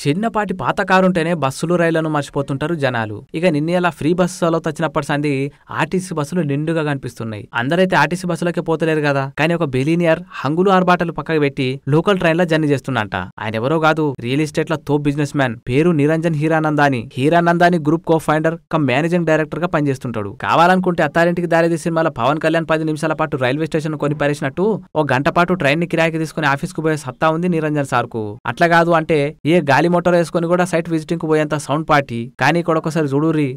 చిన్నపాటి పాత కారుంటేనే బస్సులు రైళ్లను మర్చిపోతుంటారు జనాలు. ఇక నిన్నేలా ఫ్రీ బస్సులో వచ్చినప్పటి సంది ఆర్టీసీ బస్సులు నిండుగా కనిపిస్తున్నాయి. అందరైతే ఆర్టీసీ బస్సులకే పోతలేరు కదా. కానీ ఒక బిలీనియర్ హంగులు ఆర్బాటలు పక్కకు పెట్టి లోకల్ ట్రైన్ లో జర్నీ చేస్తున్నట. ఆయన ఎవరో కాదు, రియల్ ఎస్టేట్ లో తోప్ బిజినెస్ మ్యాన్, పేరు Niranjan Hiranandani group co founder come managing director గా పనిచేస్తుంటాడు. కావాలనుకుంటే అత్తారింటికి దారిది సినిమాలో పవన్ కళ్యాణ్ 10 నిమిషాల పాటు రైల్వే స్టేషన్ కొని పరిచినట్టు ఓ గంట పాటు ట్రైన్ ని కిరాయికి తీసుకుని ఆఫీస్ కు పోయే సత్తా ఉంది నిరంజన్ సార్ కు. అట్లా కాదు అంటే ఏ గాలి మోటార్ వేసుకుని కూడా సైట్ విజిటింగ్ కు పోయేంత సౌండ్ పార్టీ. కానీ ఇక్కడ ఒకసారి చూడుర్రి.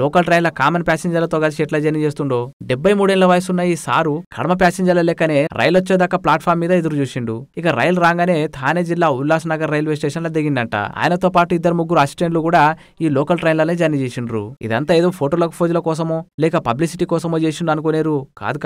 లోకల్ ట్రైన్ల కామన్ ప్యాసింజర్లతో కలిసి ఎట్లా జర్నీ చేస్తుండో. 73 ఏళ్ల వయసున్న ఈ సారు కడమ ప్యాసింజర్ల లెక్కనే రైలు వచ్చేదాకా ప్లాట్ఫామ్ మీద ఎదురు చూసిండు. ఇక రైలు రాగానే థానే జిల్లా ఉల్లాస్ నగర్ రైల్వే స్టేషన్ లో దిగిందంట. ఆయనతో పాటు 2-3 అసిస్టెంట్లు కూడా ఈ లోకల్ ట్రైన్లనే జర్నీ చేసిండ్రు. ఇదంతా ఏదో ఫోటోలకు ఫోజుల కోసమో లేక పబ్లిసిటీ కోసమో చేసిండు అనుకునేరు.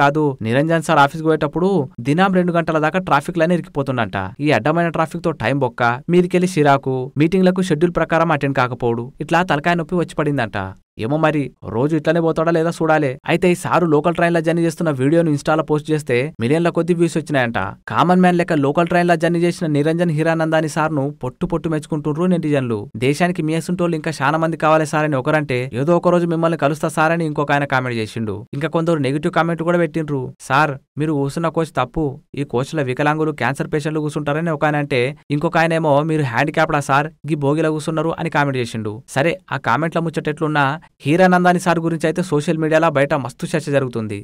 కాదు, నిరంజన్ సార్ ఆఫీస్ పోయేటప్పుడు దినం 2 గంటల దాకా ట్రాఫిక్ లనే ఇరికిపోతుండంట. ఈ అడ్డమైన ట్రాఫిక్ తో టైం బొక్క, మీదికెళ్లి చిరాకు, మీటింగ్లకు షెడ్యూల్ ప్రకారం అటెండ్ కాకపోవడు, ఇట్లా తలకాయ నొప్పి వచ్చి పడిందంట. ఏమో మరి రోజు ఇట్లనే పోతాడా లేదా చూడాలి. అయితే ఈ సారు లోకల్ ట్రైన్ లా జర్నీ చేస్తున్న వీడియోను ఇన్స్టాలో పోస్ట్ చేస్తే మిలియన్ల కొద్ది వ్యూస్ వచ్చినాయంట. కామన్ మ్యాన్ లెక్క లోకల్ ట్రైన్ లా జర్నీ చేసిన నిరంజన్ హీరానందాని సార్ను పొట్టు మెచ్చుకుంటుండ్రు నెటిజన్లు. దేశానికి మీ అసుంటోళ్ళు ఇంకా చాలా మంది కావాలి సార్ అని ఒకరంటే, ఏదో ఒక రోజు మిమ్మల్ని కలుస్తా సార్ అని ఇంకొక ఆయన కామెంట్ చేసిండు. ఇంకా కొందరు నెగిటివ్ కామెంట్ కూడా పెట్టిండ్రు. సార్ మీరు కూర్చున్న కోచ్ తప్పు, ఈ కోచ్ల వికలాంగులు క్యాన్సర్ పేషెంట్లు కూర్చుంటారని ఒక ఆయన అంటే, ఇంకొక ఆయన ఏమో మీరు హ్యాండిక్యాప్డా సార్ గీ బోగిలా కూర్చున్నారు అని కామెంట్ చేసిండు. సరే ఆ కామెంట్ల ముచ్చటెట్లున్నా హీరానందాని సార్ గురించి అయితే సోషల్ మీడియాలో బయట మస్తు చర్చ జరుగుతుంది.